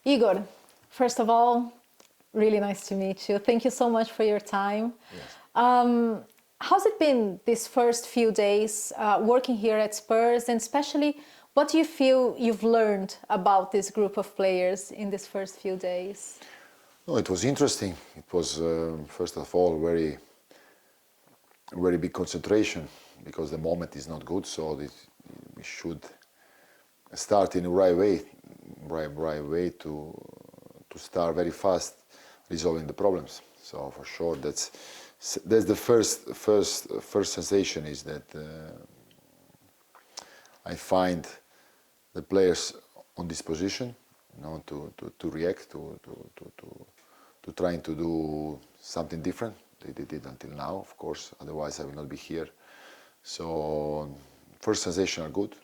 Igor, first of all, really nice to meet you. Thank you so much for your time. Yes. How's it been these first few days working here at Spurs, and especially what do you feel you've learned about this group of players in these first few days? No, it was interesting. It was, first of all, very big concentration because the moment is not good. So we should start in the right way to start very fast resolving the problems. So for sure, that's the first sensation is that I find the players on this position, to react to trying to do something different. They did until now, of course. Otherwise, I will not be here. So first sensation are good.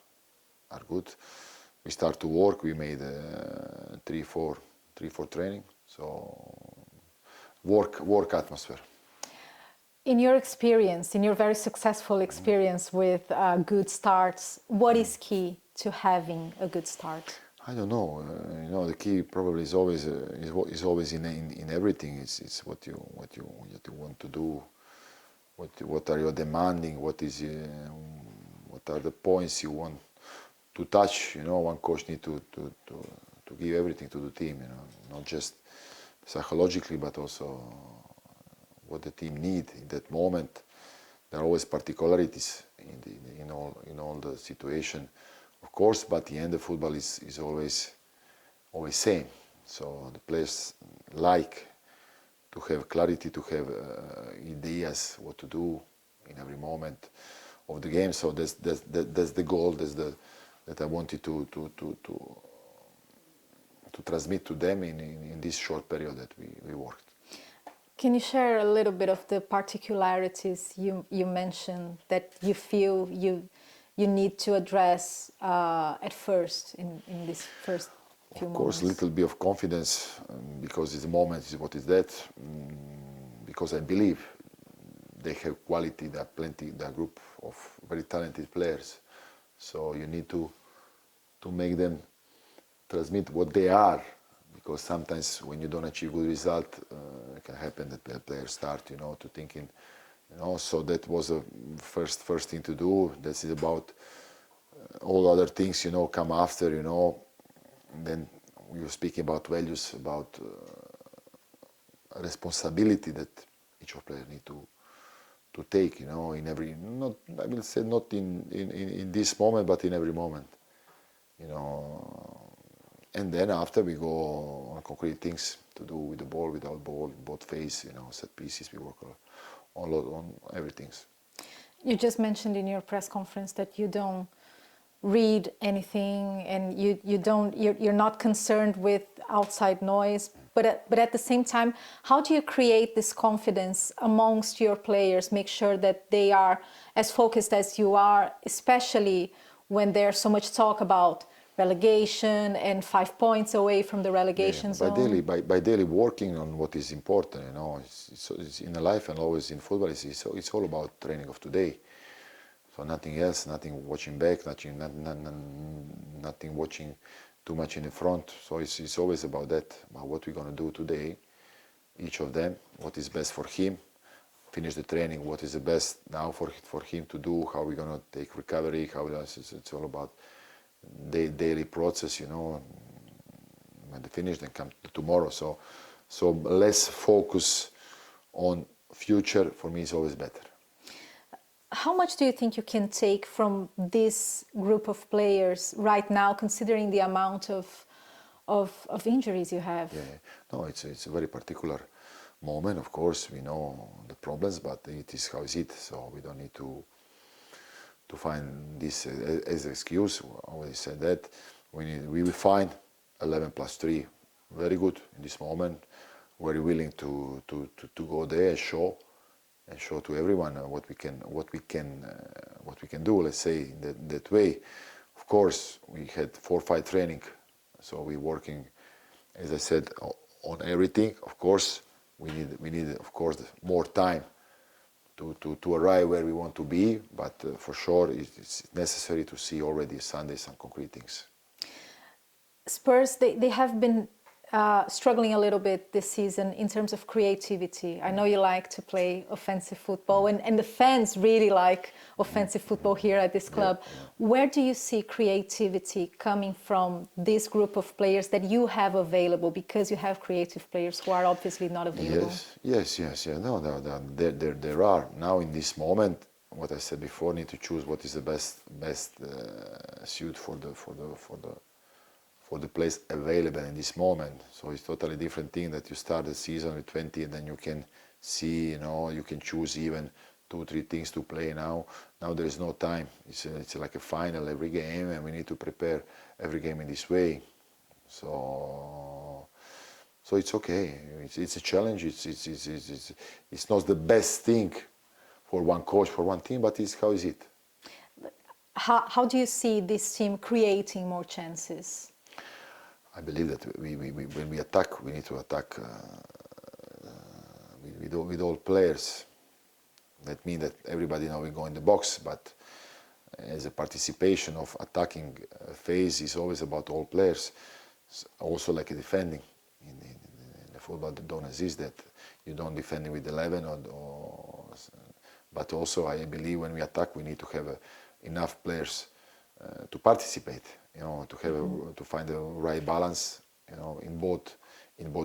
We start to work. We made three, four training. So work atmosphere. In your experience, in your very successful experience with good starts, what is key to having a good start? I don't know. The key probably is always in everything. It's what you want to do. What are you demanding? What are the points you want to touch? One coach needs to give everything to the team. Not just psychologically, but also what the team need in that moment. There are always particularities in all the situation, of course. But at the end, the football is always same. So the players like to have clarity, to have ideas what to do in every moment of the game. So that's the goal. That I wanted to transmit to them in this short period that we worked. Can you share a little bit of the particularities you mentioned that you feel you need to address at first in this first few moments? Of course, a little bit of confidence because the moment is what is that. Because I believe they have quality. There are plenty. There are a group of very talented players. So you need to make them transmit what they are. Because sometimes when you don't achieve good result, it can happen that the players start, to thinking, So that was the first thing to do. This is about all other things, come after, Then we were speaking about values, about responsibility that each of players need to take, in every, not, I will say not in this moment, but in every moment, And then after we go on concrete things to do with the ball, without ball, both phase, set pieces, we work on everything. You just mentioned in your press conference that you don't read anything and you're not concerned with outside noise, but at the same time, how do you create this confidence amongst your players, make sure that they are as focused as you are, especially when there's so much talk about relegation and 5 points away from the relegation zone? By daily working on what is important, it's in life and always in football. It's all about training of today. So nothing else, nothing watching back, nothing watching too much in the front. So it's always about that, about what we're gonna do today. Each of them, what is best for him. Finish the training. What is the best now for him to do? How we're gonna take recovery? It's all about daily process, when they finish, then come to tomorrow. So less focus on future for me is always better. How much do you think you can take from this group of players right now, considering the amount of injuries you have? Yeah, no, it's a very particular moment. Of course, we know the problems, but it is how is it. So we don't need to find this as an excuse. I always said that we will find 11 plus 3 very good in this moment. Very willing to go there and show to everyone what we can do. Let's say that way. Of course, we had 4 or 5 training, so we're working, as I said, on everything. Of course, we need of course more time to arrive where we want to be, but for sure it's necessary to see already Sunday some concrete things. Spurs, they have been struggling a little bit this season in terms of creativity. I know you like to play offensive football, and the fans really like offensive football here at this club. Where do you see creativity coming from this group of players that you have available, because you have creative players who are obviously not available? Yes. No, there are now in this moment. What I said before, need to choose what is the best suit for the players available in this moment. So it's totally different thing that you start the season with 20 and then you can see, you can choose even 2-3 things to play now. Now there is no time. It's like a final every game, and we need to prepare every game in this way. So it's okay. It's a challenge. It's not the best thing for one coach, for one team, but how is it? How do you see this team creating more chances? I believe that when we attack, we need to attack with all players. That means that everybody now will go in the box, but as a participation of attacking phase is always about all players. Also like a defending. In the football, that don't exist that you don't defend with 11 but also I believe when we attack, we need to have enough players to participate. To find the right balance. In both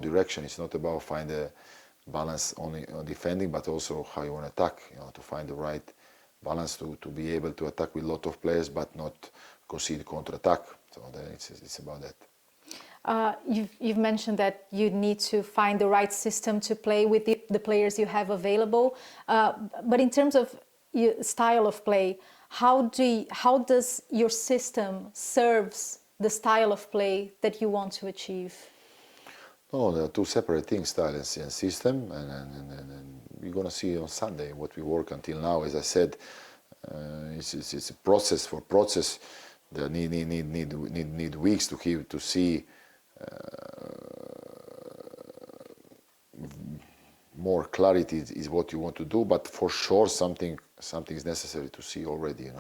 directions. It's not about find a balance only on defending, but also how you want to attack. To find the right balance to be able to attack with a lot of players, but not concede counter-attack. So it's about that. You've mentioned that you need to find the right system to play with the players you have available. But in terms of your style of play, how does your system serves the style of play that you want to achieve? No, there are two separate things, style and system, and we're gonna see on Sunday what we work until now. As I said, it's a process. For process, there need weeks to see more clarity is what you want to do. But for sure, something is necessary to see already.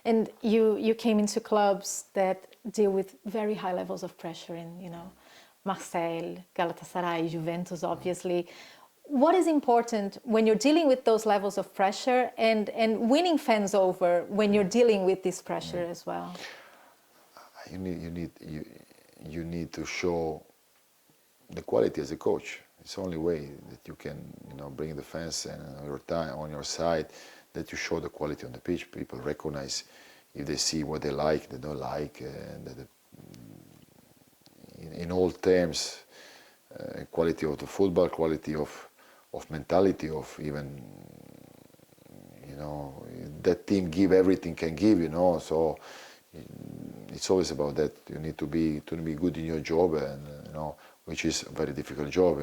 And you came into clubs that deal with very high levels of pressure in, Marseille, Galatasaray, Juventus, obviously. What is important when you're dealing with those levels of pressure and winning fans over when you're dealing with this pressure as well? You need to show the quality as a coach. It's the only way that you can, bring the fans and on your side, that you show the quality on the pitch. People recognize if they see what they like, they don't like, and in all terms, quality of the football, quality of mentality, of even, that team give everything can give, so it's always about that. You need to be good in your job, and which is a very difficult job,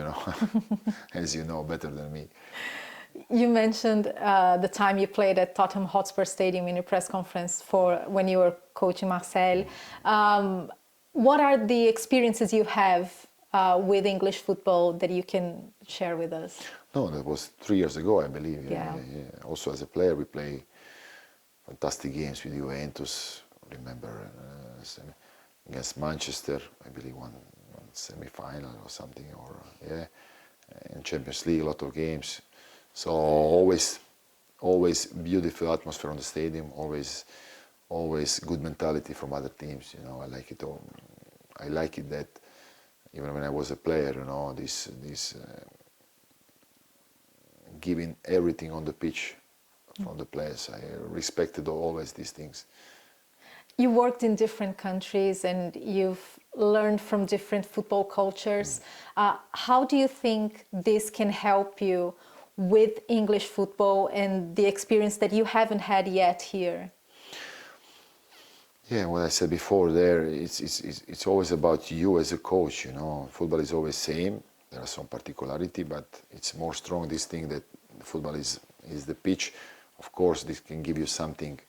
as you know better than me. You mentioned the time you played at Tottenham Hotspur Stadium in your press conference for when you were coaching Marseille. What are the experiences you have with English football that you can share with us? No, that was 3 years ago, I believe. Yeah. Also, as a player, we play fantastic games with Juventus. Remember against Manchester, I believe one semi-final or something, in Champions League, a lot of games. So always beautiful atmosphere on the stadium. Always good mentality from other teams. I like it all. I like it that even when I was a player, this giving everything on the pitch from the players. I respected always these things. You worked in different countries and you've learned from different football cultures. How do you think this can help you with English football and the experience that you haven't had yet here? Yeah, what I said before there, it's always about you as a coach, Football is always same. There are some particularity, but it's more strong, this thing that football is the pitch. Of course, this can give you something,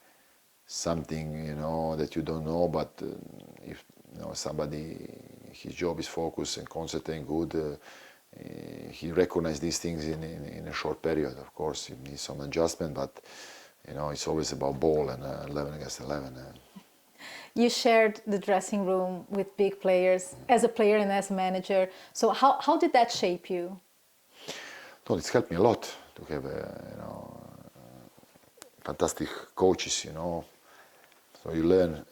that you don't know, but if somebody, his job is focused and concentrating good, he recognizes these things in a short period. Of course, he needs some adjustment, but it's always about ball and 11 against 11. you shared the dressing room with big players as a player and as a manager. So how did that shape you? No, it's helped me a lot to have fantastic coaches. So you learn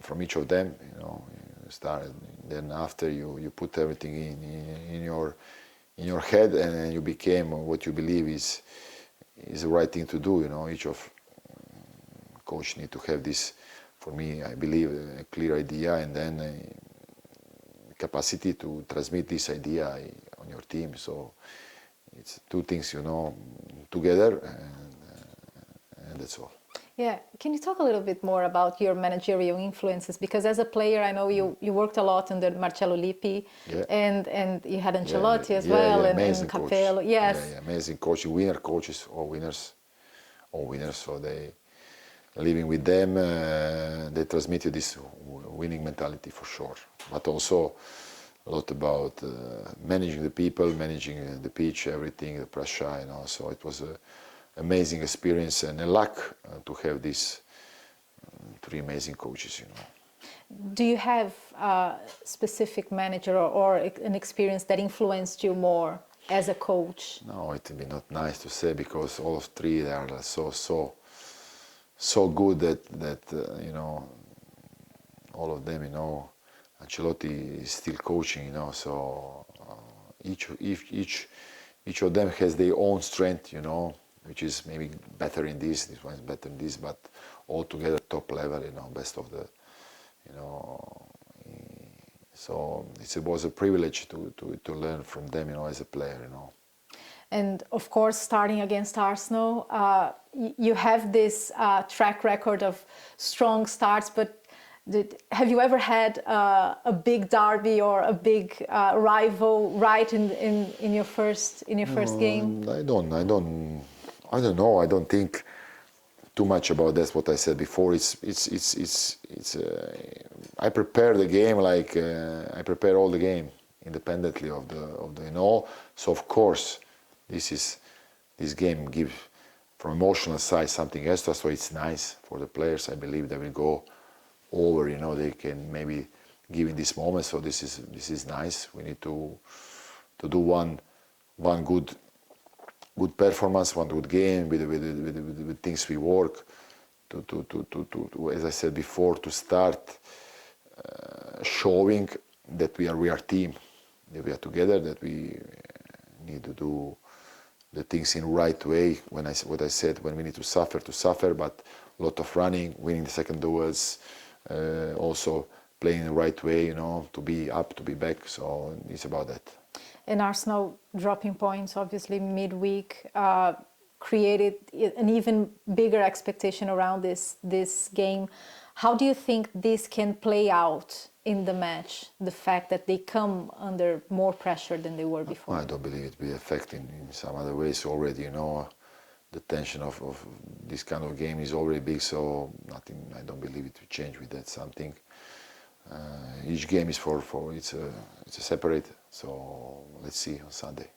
from each of them. You start, then after you put everything in your head, and then you became what you believe is the right thing to do. Each of coach need to have this. For me, I believe a clear idea, and then a capacity to transmit this idea on your team. So it's two things, together, and that's all. Yeah, can you talk a little bit more about your managerial influences? Because as a player, I know you worked a lot under Marcello Lippi, Yeah. and you had Ancelotti as well, yeah, and amazing Capello. coach. Yes. Yeah, amazing coach, winner coaches, all winners. So they living with them, they transmit you this winning mentality for sure. But also a lot about managing the people, managing the pitch, everything, the pressure, So it was an amazing experience and a luck to have these three amazing coaches, Do you have a specific manager or an experience that influenced you more as a coach? No, it would be not nice to say because all of three they are so good that all of them, Ancelotti is still coaching, so each of them has their own strength, which is maybe better in this one is better in this, but all together top level, best of the, so it was a privilege to learn from them, as a player, And of course, starting against Arsenal, you have this track record of strong starts, but have you ever had a big derby or a big rival right in your first game? I don't know. I don't think too much about that. What I said before. I prepare the game like I prepare all the game independently of the. So of course, this game gives from emotional side something extra. So it's nice for the players. I believe they will go over. They can maybe give in this moment. So this is nice. We need to do one good performance, one good game with things we work to as I said before, to start showing that we are team, that we are together, that we need to do the things in right way. What I said, when we need to suffer, but a lot of running, winning the second duels, also playing the right way, to be up, to be back. So it's about that. And Arsenal dropping points, obviously midweek, created an even bigger expectation around this game. How do you think this can play out in the match? The fact that they come under more pressure than they were before. I don't believe it will affect in some other ways already. The tension of this kind of game is already big, so nothing. I don't believe it will change with that. Something. Each game is for it's a separate. So let's see on Sunday.